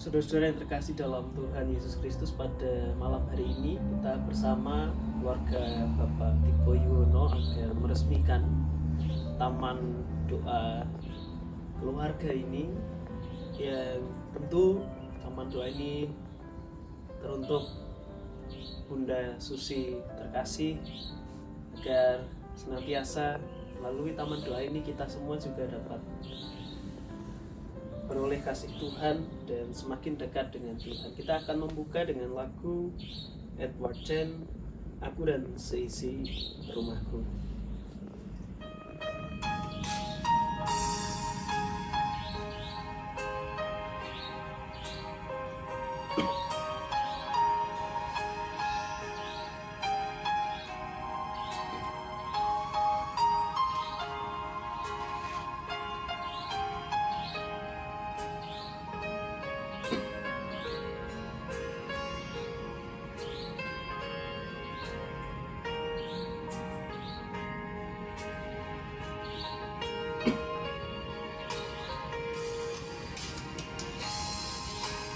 Saudara-saudara yang terkasih dalam Tuhan Yesus Kristus, pada malam hari ini kita bersama keluarga Bapak Tipo Yuwono agar meresmikan taman doa keluarga ini, yang tentu taman doa ini teruntuk Bunda Susi terkasih, agar senantiasa melalui taman doa ini kita semua juga dapat beroleh kasih Tuhan dan semakin dekat dengan Tuhan. Kita akan membuka dengan lagu Edward Chen, Aku dan Seisi Rumahku.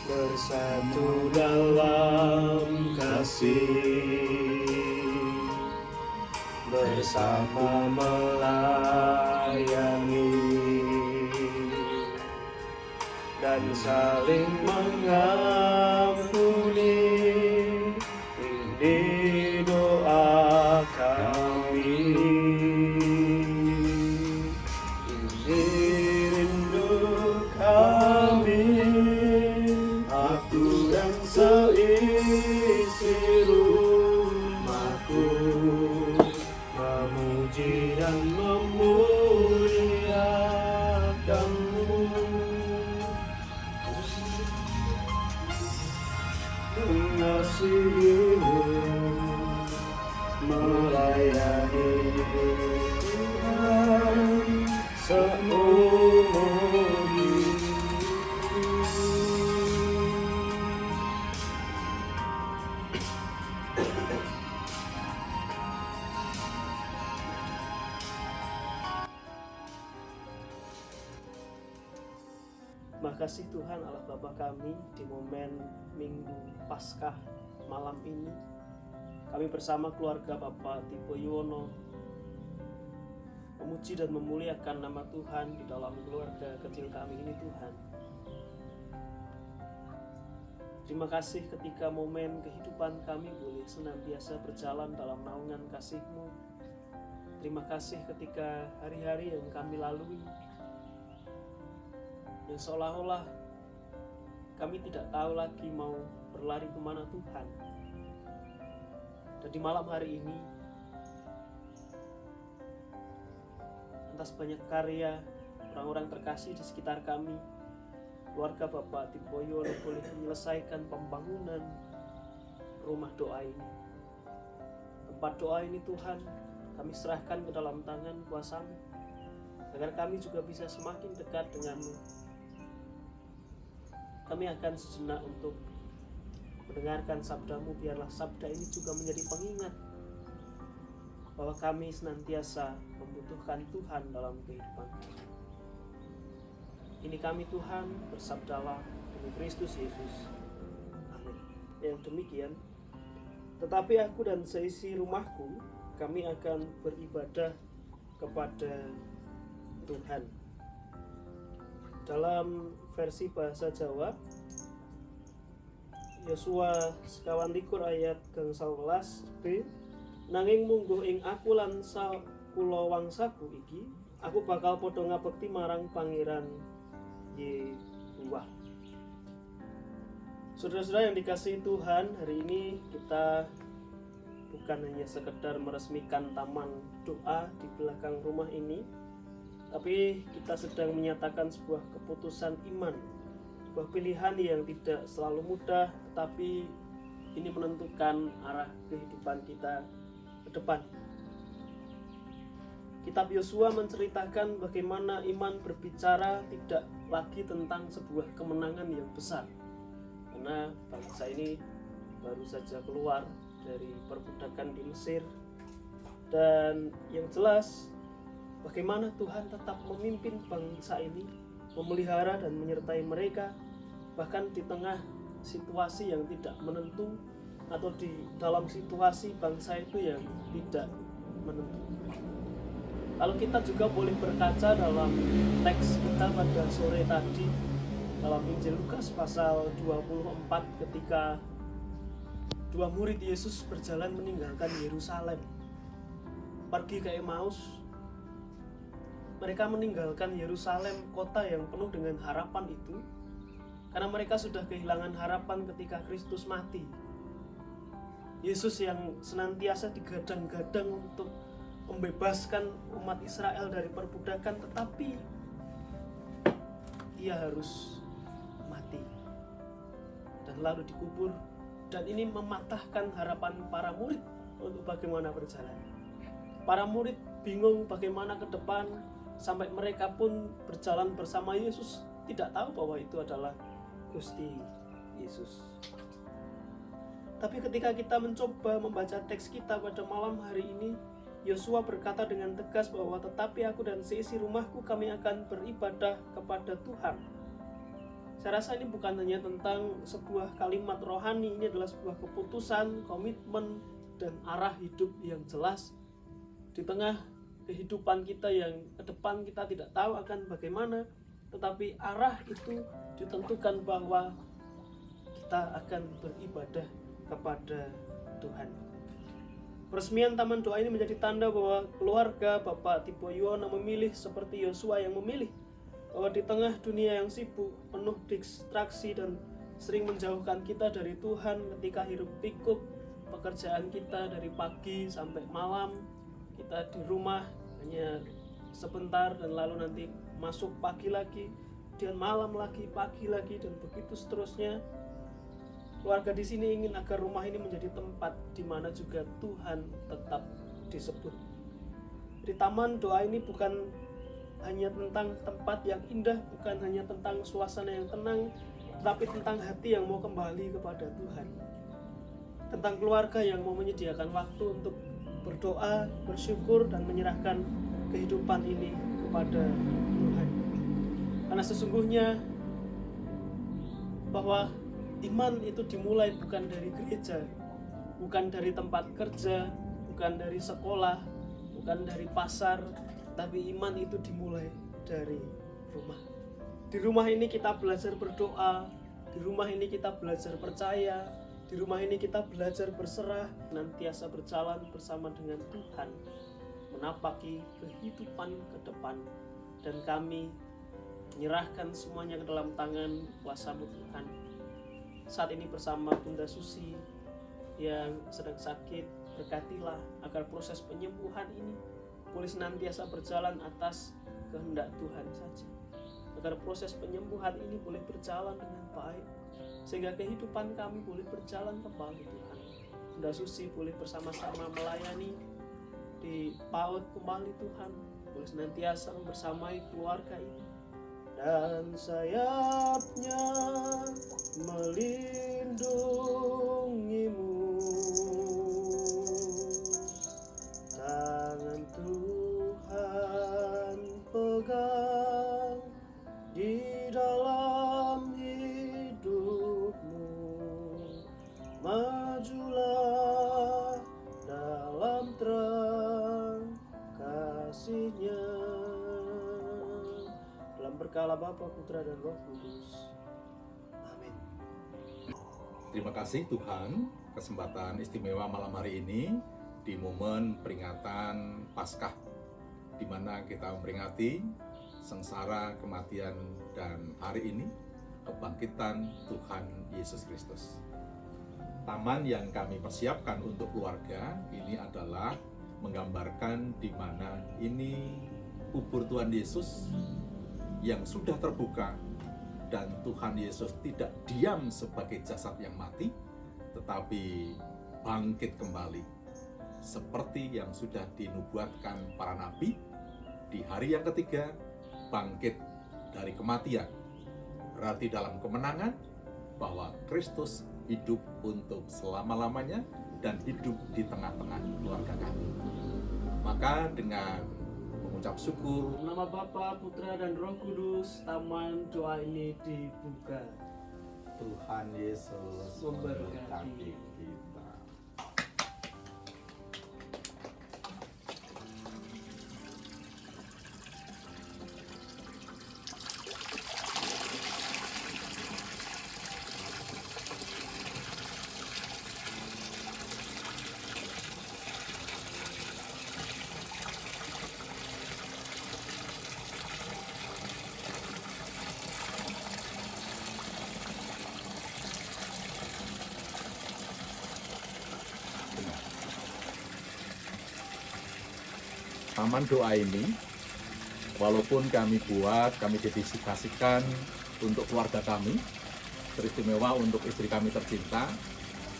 Bersatu dalam kasih, bersama melayani dan saling mengampuni. Ini doa kami, ini rindu kami. Aku dan seisi rumahku memuji dan memuliakan-Mu, mengasihi-Mu, melayani Tuhan seumur hidup. Makasih Tuhan Allah Bapa kami, di momen Minggu Paskah malam ini kami bersama keluarga Bapak Tipo Yuwono memuji dan memuliakan nama Tuhan di dalam keluarga kecil kami ini. Tuhan, terima kasih ketika momen kehidupan kami boleh senantiasa berjalan dalam naungan kasih-Mu. Terima kasih ketika hari-hari yang kami lalui yang seolah-olah kami tidak tahu lagi mau berlari kemana Tuhan. Dan di malam hari ini, atas banyak karya orang-orang terkasih di sekitar kami, keluarga Bapak Tipo Yuwono boleh menyelesaikan pembangunan rumah doa ini. Tempat doa ini Tuhan, kami serahkan ke dalam tangan kuasa-Mu, agar kami juga bisa semakin dekat dengan-Mu. Kami akan sejenak untuk mendengarkan sabda-Mu. Biarlah sabda ini juga menjadi pengingat bahwa kami senantiasa membutuhkan Tuhan dalam kehidupan kami. Ini kami Tuhan, bersabdalah demi Kristus Yesus. Amin. Yang demikian, tetapi aku dan seisi rumahku, kami akan beribadah kepada Tuhan. Dalam versi bahasa Jawa, Yosua sekawan likur ayat gangsal welas B, nanging mungguh ing aku lan sakula wangsaku iki, aku bakal padha ngabekti marang Pangeran Yehuwah. Saudara-saudara yang dikasihi Tuhan, hari ini kita bukan hanya sekedar meresmikan taman doa di belakang rumah ini, tapi kita sedang menyatakan sebuah keputusan iman, sebuah pilihan yang tidak selalu mudah, tetapi ini menentukan arah kehidupan kita ke depan. Kitab Yosua menceritakan bagaimana iman berbicara tidak lagi tentang sebuah kemenangan yang besar, karena bangsa ini baru saja keluar dari perbudakan di Mesir, dan yang jelas bagaimana Tuhan tetap memimpin bangsa ini, memelihara dan menyertai mereka bahkan di tengah situasi yang tidak menentu atau di dalam situasi bangsa itu yang tidak menentu. Lalu kita juga boleh berkaca dalam teks kita pada sore tadi dalam Injil Lukas pasal 24 ketika dua murid Yesus berjalan meninggalkan Yerusalem pergi ke Emmaus. Mereka meninggalkan Yerusalem, kota yang penuh dengan harapan itu, karena mereka sudah kehilangan harapan ketika Kristus mati. Yesus yang senantiasa digadang-gadang untuk membebaskan umat Israel dari perbudakan, tetapi ia harus mati dan lalu dikubur, dan ini mematahkan harapan para murid untuk bagaimana berjalan. Para murid bingung bagaimana ke depan, sampai mereka pun berjalan bersama Yesus, tidak tahu bahwa itu adalah Gusti Yesus. Tapi ketika kita mencoba membaca teks kita pada malam hari ini, Yosua berkata dengan tegas bahwa tetapi aku dan seisi rumahku kami akan beribadah kepada Tuhan. Saya rasa ini bukan hanya tentang sebuah kalimat rohani, ini adalah sebuah keputusan, komitmen, dan arah hidup yang jelas di tengah kehidupan kita yang ke depan kita tidak tahu akan bagaimana, tetapi arah itu ditentukan bahwa kita akan beribadah kepada Tuhan. Peresmian Taman Doa ini menjadi tanda bahwa keluarga Bapak Tibo Yuwono memilih seperti Yosua yang memilih, bahwa di tengah dunia yang sibuk, penuh distraksi dan sering menjauhkan kita dari Tuhan, ketika hiruk pikuk pekerjaan kita dari pagi sampai malam, kita di rumah hanya sebentar dan lalu nanti masuk pagi lagi, dan malam lagi, pagi lagi, dan begitu seterusnya. Keluarga di sini ingin agar rumah ini menjadi tempat di mana juga Tuhan tetap disebut. Di Taman Doa ini bukan hanya tentang tempat yang indah, bukan hanya tentang suasana yang tenang, tetapi tentang hati yang mau kembali kepada Tuhan. Tentang keluarga yang mau menyediakan waktu untuk berdoa, bersyukur, dan menyerahkan kehidupan ini kepada Tuhan. Karena sesungguhnya bahwa iman itu dimulai bukan dari gereja, bukan dari tempat kerja, bukan dari sekolah, bukan dari pasar, tapi iman itu dimulai dari rumah. Di rumah ini kita belajar berdoa, di rumah ini kita belajar percaya, di rumah ini kita belajar berserah, senantiasa berjalan bersama dengan Tuhan, menapaki kehidupan ke depan. Dan kami menyerahkan semuanya ke dalam tangan kuasa-Mu Tuhan. Saat ini bersama Bunda Susi yang sedang sakit, berkatilah agar proses penyembuhan ini boleh senantiasa berjalan atas kehendak Tuhan saja. Agar proses penyembuhan ini boleh berjalan dengan baik, sehingga kehidupan kami boleh berjalan kembali Tuhan. Bunda Susi boleh bersama-sama melayani di PAUD kembali Tuhan, boleh senantiasa bersamai keluarga ini. Dan sayapnya melindungimu, tangan Tuhan pegang di dalam hidupmu. Majulah dalam terang kasih-Nya, dalam berkala Bapa, Putra, dan Roh Kudus. Amin. Terima kasih Tuhan, kesempatan istimewa malam hari ini di momen peringatan Paskah, di mana kita memperingati sengsara, kematian, dan hari ini kebangkitan Tuhan Yesus Kristus. Taman yang kami persiapkan untuk keluarga ini adalah menggambarkan di mana ini kubur Tuhan Yesus yang sudah terbuka, dan Tuhan Yesus tidak diam sebagai jasad yang mati, tetapi bangkit kembali seperti yang sudah dinubuatkan para nabi. Di hari yang ketiga bangkit dari kematian, berarti dalam kemenangan bahwa Kristus hidup untuk selama-lamanya dan hidup di tengah-tengah keluarga kami. Maka dengan mengucap syukur, Nama Bapa, Putra, dan Roh Kudus, Taman Doa ini dibuka. Tuhan Yesus memberkati kita. Taman doa ini, walaupun kami dedikasikan untuk keluarga kami, teristimewa untuk istri kami tercinta,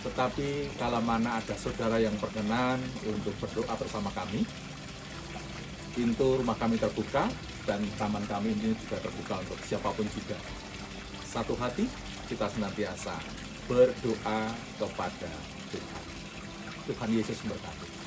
tetapi kalau mana ada saudara yang berkenan untuk berdoa bersama kami, pintu rumah kami terbuka dan taman kami ini juga terbuka untuk siapapun juga. Satu hati kita senantiasa berdoa kepada Tuhan. Tuhan Yesus memberkati.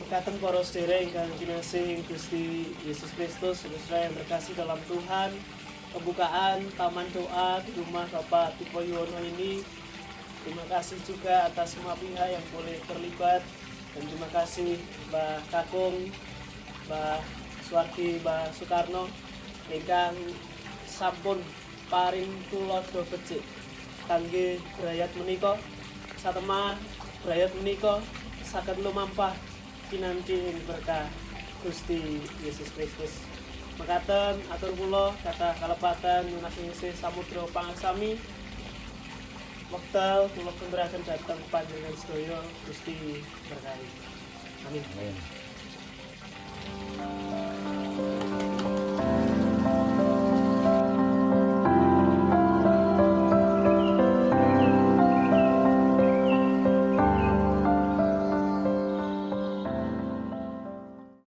Mekaten para sedherek ingkang kinasih Gusti Yesus Kristus, saudara yang terkasih dalam Tuhan, pembukaan taman doa di rumah Bapak Tipo Yuwono ini, terima kasih juga atas semua pihak yang boleh terlibat, dan terima kasih Mbah Kakung, Mbah Suwardi, Mbah Soekarno ingkang sampun paring tulodo becik kangge brayat menika, satemah brayat menika saged lumampah kinanti ing berkah Gusti Yesus Kristus. Mekaten atur kula kathah kalepatan nyunaking samudra pangasami wekdal kula kumpulaken dhateng panjenengan sedaya Gusti berkahi. Amin. Amin.